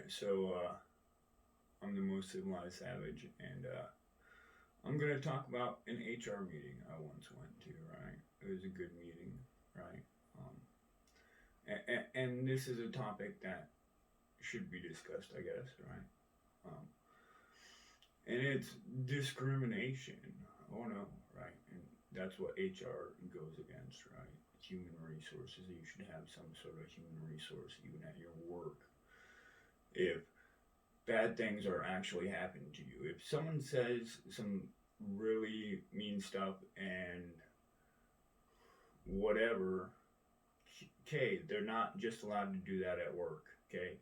Alright, so I'm the most civilized savage, and I'm gonna talk about an HR meeting I once went to, right? It was a good meeting, right? Um, and this is a topic that should be discussed, I guess, right? Um, and it's discrimination. Oh no, right? And that's what HR goes against, right? Human resources. You should have some sort of human resource even at your work. If bad things are actually happening to you. If someone says some really mean stuff and whatever, okay, they're not just allowed to do that at work, okay?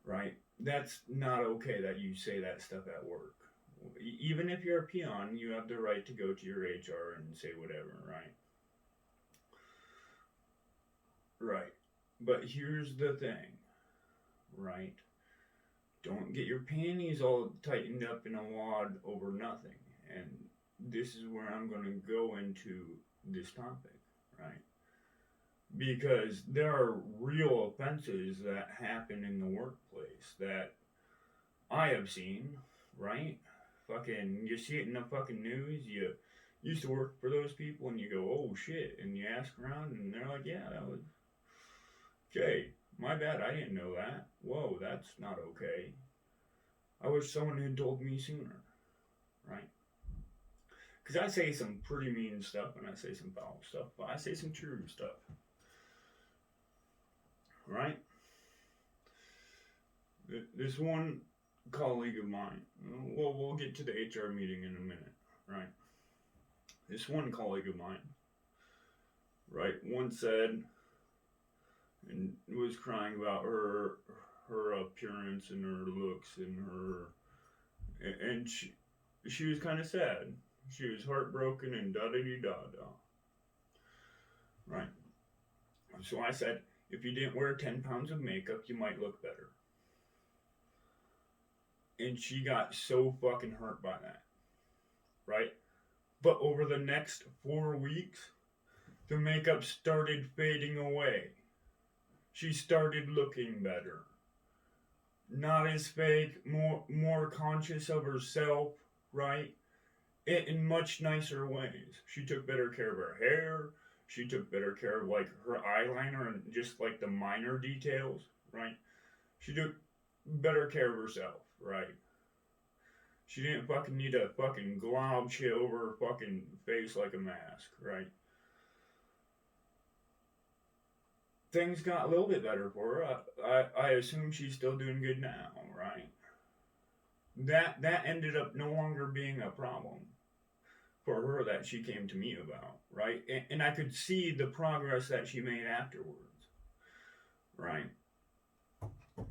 Right? That's not okay that you say that stuff at work. Even if you're a peon, you have the right to go to your HR and say whatever, right? Right. But here's the thing, right? Don't get your panties all tightened up in a wad over nothing. And this is where I'm going to go into this topic, right? Because there are real offenses that happen in the workplace that I have seen, right? Fucking, you see it in the fucking news. You used to work for those people, and you go, "Oh shit," and you ask around, and they're like, "Yeah, that was okay. My bad. I didn't know that. Whoa, that's not okay. I wish someone had told me sooner." Right? Because I say some pretty mean stuff and I say some foul stuff, but I say some true stuff. Right? This one colleague of mine, well, we'll get to the HR meeting in a minute, right? This one colleague of mine, right, once said and was crying about her appearance and her looks and and she was kind of sad. She was heartbroken and da da da da. Right. So I said, if you didn't wear 10 pounds of makeup, you might look better. And she got so fucking hurt by that. Right? But over the next 4 weeks, the makeup started fading away. She started looking better. Not as fake, more conscious of herself, right? In much nicer ways. She took better care of her hair. She took better care of like her eyeliner and just like the minor details, right? She took better care of herself, right? She didn't fucking need to fucking glob shit over her fucking face like a mask, right? Things got a little bit better for her. I assume she's still doing good now, right? That ended up no longer being a problem for her that she came to me about, right? And I could see the progress that she made afterwards, right?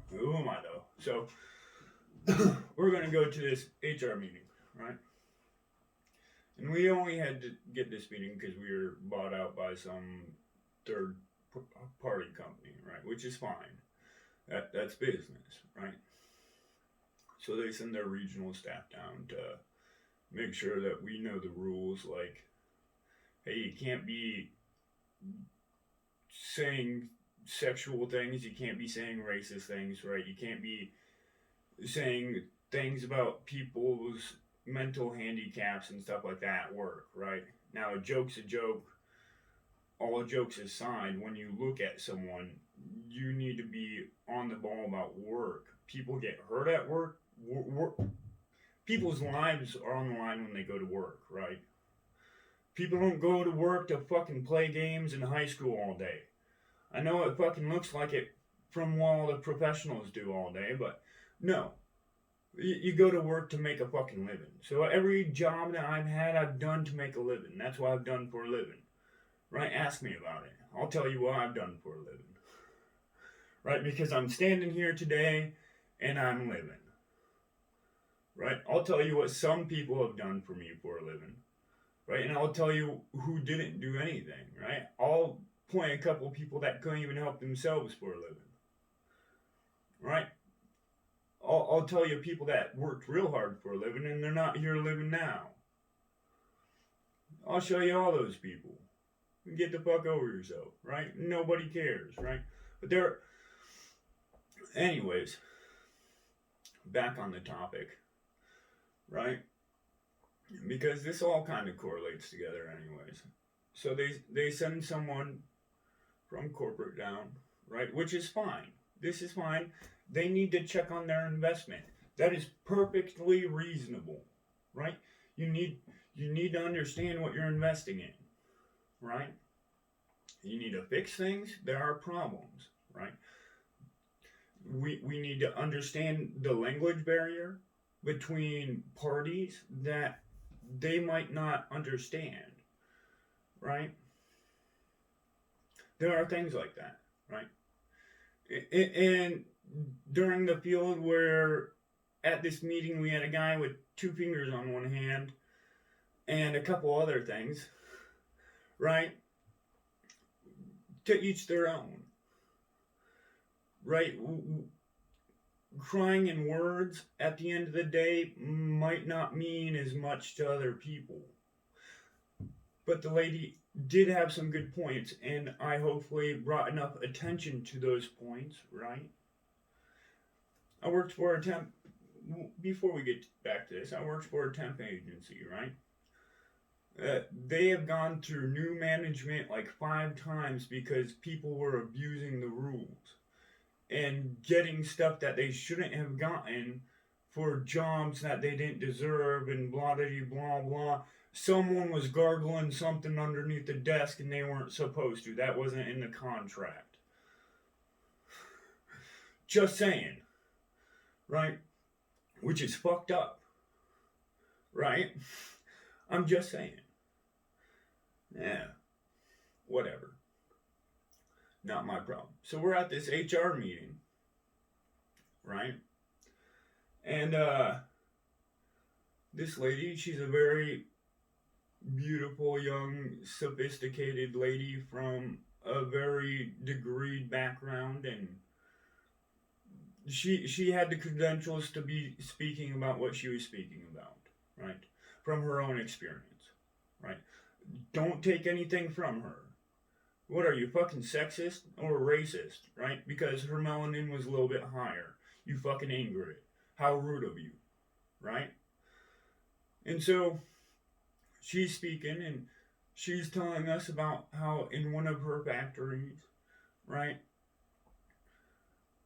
Who am I though? So we're gonna go to this HR meeting, right? And we only had to get this meeting because we were bought out by some third party company, right? Which is fine. That's business, right? So they send their regional staff down to make sure that we know the rules. Like, hey, you can't be saying sexual things. You can't be saying racist things, right? You can't be saying things about people's mental handicaps and stuff like that at work, right? Now, a joke's a joke. All jokes aside, when you look at someone, you need to be on the ball about work. People get hurt at work. People's lives are on the line when they go to work, right? People don't go to work to fucking play games in high school all day. I know it fucking looks like it from what all the professionals do all day, but no. You go to work to make a fucking living. So every job that I've had, I've done to make a living. That's what I've done for a living. Right? Ask me about it. I'll tell you what I've done for a living. Right? Because I'm standing here today and I'm living. Right? I'll tell you what some people have done for me for a living. Right? And I'll tell you who didn't do anything. Right? I'll point a couple people that couldn't even help themselves for a living. Right? I'll tell you people that worked real hard for a living and they're not here living now. I'll show you all those people. Get the fuck over yourself, right? Nobody cares, right? But Anyways, back on the topic, right? Because this all kind of correlates together, anyways. So they send someone from corporate down, right? Which is fine. This is fine. They need to check on their investment. That is perfectly reasonable, right? You need to understand what you're investing in, right? You need to fix things. There are problems, right? We need to understand the language barrier between parties that they might not understand, right? There are things like that, right? And during the field where at this meeting we had a guy with two fingers on one hand and a couple other things, right? To each their own, right? Crying in words at the end of the day might not mean as much to other people. But the lady did have some good points, and I hopefully brought enough attention to those points, right? I worked for a temp, before we get back to this, I worked for a temp agency, right? They have gone through new management like 5 times because people were abusing the rules and getting stuff that they shouldn't have gotten for jobs that they didn't deserve and blah blah blah blah. Someone was gargling something underneath the desk and they weren't supposed to. That wasn't in the contract. Just saying. Right? Which is fucked up. Right? I'm just saying. Yeah. Whatever. Not my problem. So we're at this HR meeting. Right? And this lady, she's a very beautiful, young, sophisticated lady from a very degreed background, and she had the credentials to be speaking about what she was speaking about, right? From her own experience, right? Don't take anything from her. What are you, fucking sexist or racist, right? Because her melanin was a little bit higher. You fucking ignorant. How rude of you, right? And so she's speaking and she's telling us about how in one of her factories, right,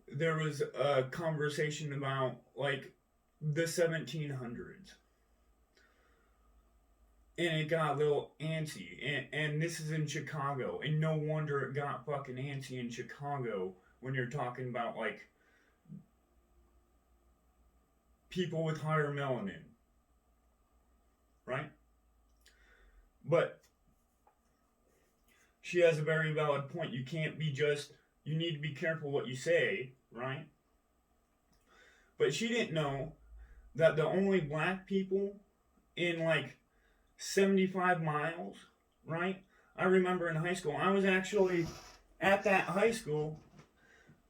there was a conversation about like the 1700s. And it got a little antsy. And this is in Chicago. And no wonder it got fucking antsy in Chicago when you're talking about like people with higher melanin. Right? But she has a very valid point. You can't be just, you need to be careful what you say, right? But she didn't know that the only black people in like 75 miles, right? I remember in high school, I was actually at that high school.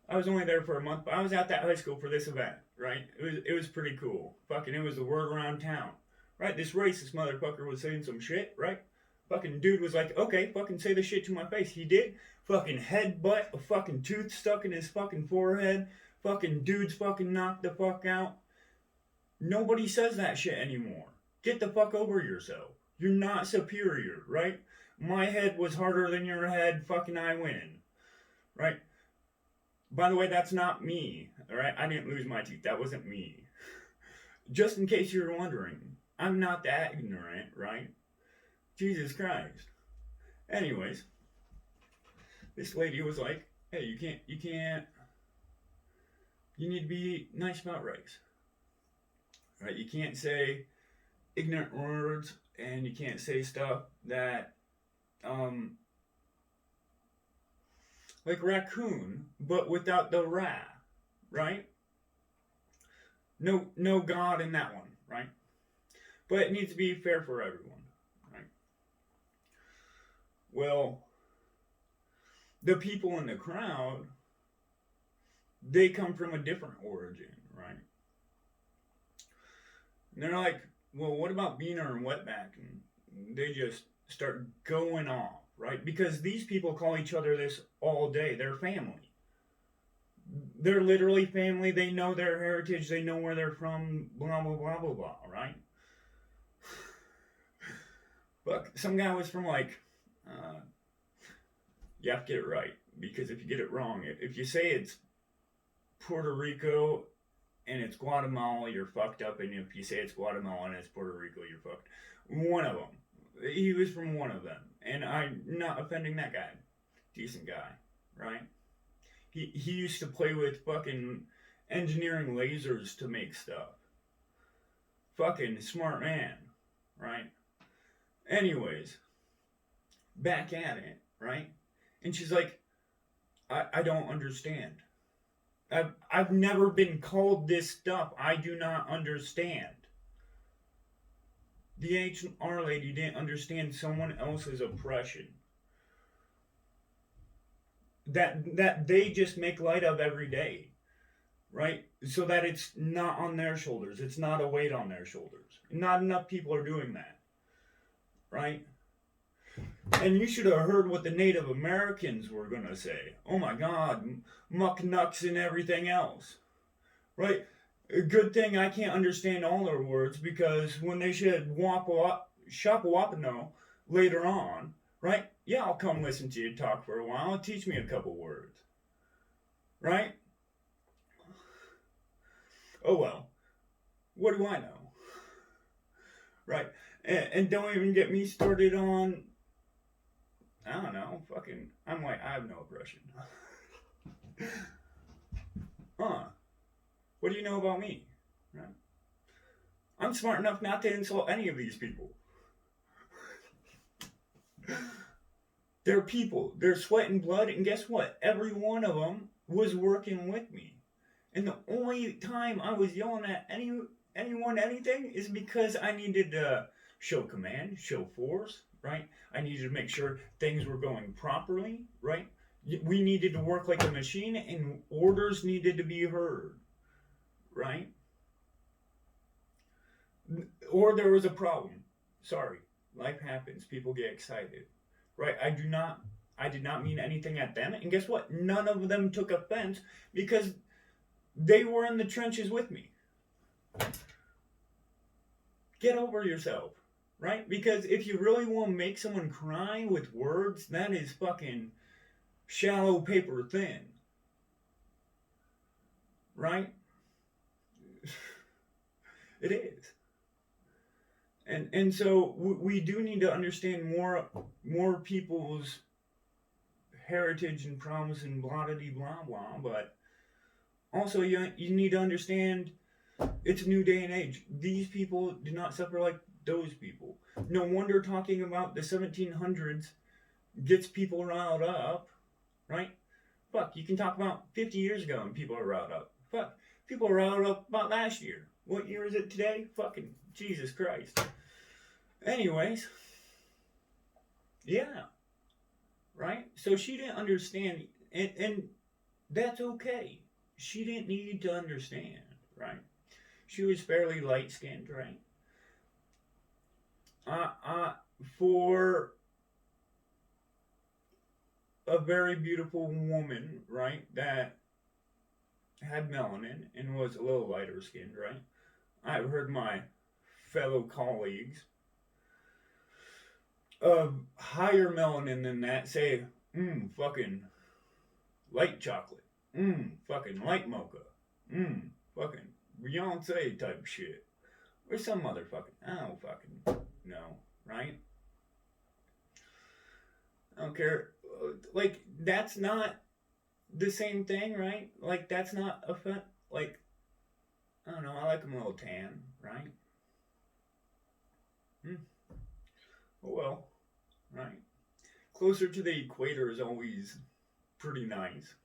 I was only there for a month, but I was at that high school for this event, right? It was pretty cool. Fucking, it was the word around town, right? This racist motherfucker was saying some shit, right? Fucking dude was like, okay, fucking say the shit to my face. He did. Fucking headbutt, a fucking tooth stuck in his fucking forehead. Fucking dude's fucking knocked the fuck out. Nobody says that shit anymore. Get the fuck over yourself. You're not superior, right? My head was harder than your head. Fucking I win, right? By the way, that's not me, alright? I didn't lose my teeth. That wasn't me. Just in case you're wondering, I'm not that ignorant, right? Jesus Christ. Anyways, this lady was like, hey, you can't, you need to be nice about race, right? You can't say ignorant words, and you can't say stuff that, like raccoon, but without the ra, right? No God in that one, right? But it needs to be fair for everyone, right? Well, the people in the crowd, they come from a different origin, right? And they're like, well, what about Beaner and Wetback? And they just start going off, right? Because these people call each other this all day. They're family. they're literally family. They know their heritage. They know where they're from. Blah blah blah blah blah. Right? Look, some guy was from like. You have to get it right, because if you get it wrong, if you say it's Puerto Rico and it's Guatemala, you're fucked up. And if you say it's Guatemala and it's Puerto Rico, you're fucked. One of them. He was from one of them. And I'm not offending that guy. Decent guy, right? He used to play with fucking engineering lasers to make stuff. Fucking smart man, right? Anyways, back at it, right? And she's like, I don't understand. I've never been called this stuff. I do not understand. The HR lady didn't understand someone else's oppression. That they just make light of every day. Right? So that it's not on their shoulders. It's not a weight on their shoulders. Not enough people are doing that. Right? And you should have heard what the Native Americans were going to say. Oh my God, mucknucks and everything else. Right? A good thing I can't understand all their words, because when they said Shapawapano later on, right? Yeah, I'll come listen to you talk for a while. Teach me a couple words. Right? Oh well. What do I know? Right? And don't even get me started on, I don't know, fucking, I'm white, I have no oppression. What do you know about me? Right? I'm smart enough not to insult any of these people. They're people, they're sweat and blood, and guess what? Every one of them was working with me. And the only time I was yelling at anyone anything is because I needed to show command, show force, right? I needed to make sure things were going properly, right? We needed to work like a machine, and orders needed to be heard, right? Or there was a problem. Sorry, life happens. People get excited, right? I did not mean anything at them. And guess what? None of them took offense, because they were in the trenches with me. Get over yourself. Right? Because if you really want to make someone cry with words, that is fucking shallow paper thin. Right? It is. And so we do need to understand more people's heritage and promise and blah blah blah blah, but also you need to understand it's a new day and age. These people do not suffer like those people. No wonder talking about the 1700s gets people riled up, right? Fuck, you can talk about 50 years ago and people are riled up. Fuck, people are riled up about last year. What year is it today? Fucking Jesus Christ. Anyways, yeah, right? So she didn't understand, and that's okay. She didn't need to understand, right? She was fairly light-skinned, right? For a very beautiful woman, right, that had melanin and was a little lighter skinned, right? I've heard my fellow colleagues of higher melanin than that say, fucking light chocolate, fucking light mocha, fucking Beyonce type shit. Or some motherfucking, I don't fucking know, right? I don't care. Like, that's not the same thing, right? Like, that's not like, I don't know, I like them a little tan, right? Oh well, right? Closer to the equator is always pretty nice.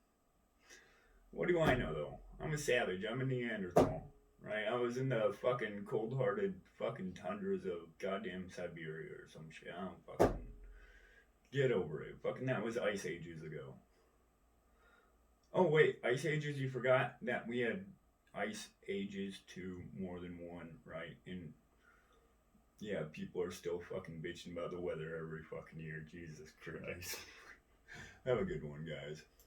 What do I know, though? I'm a savage. I'm a Neanderthal, right? I was in the fucking cold-hearted fucking tundras of goddamn Siberia or some shit. I don't fucking... Get over it. Fucking that was Ice Ages ago. Oh wait, Ice Ages, you forgot that we had Ice Ages 2 more than one, right? And yeah, people are still fucking bitching about the weather every fucking year. Jesus Christ. Have a good one, guys.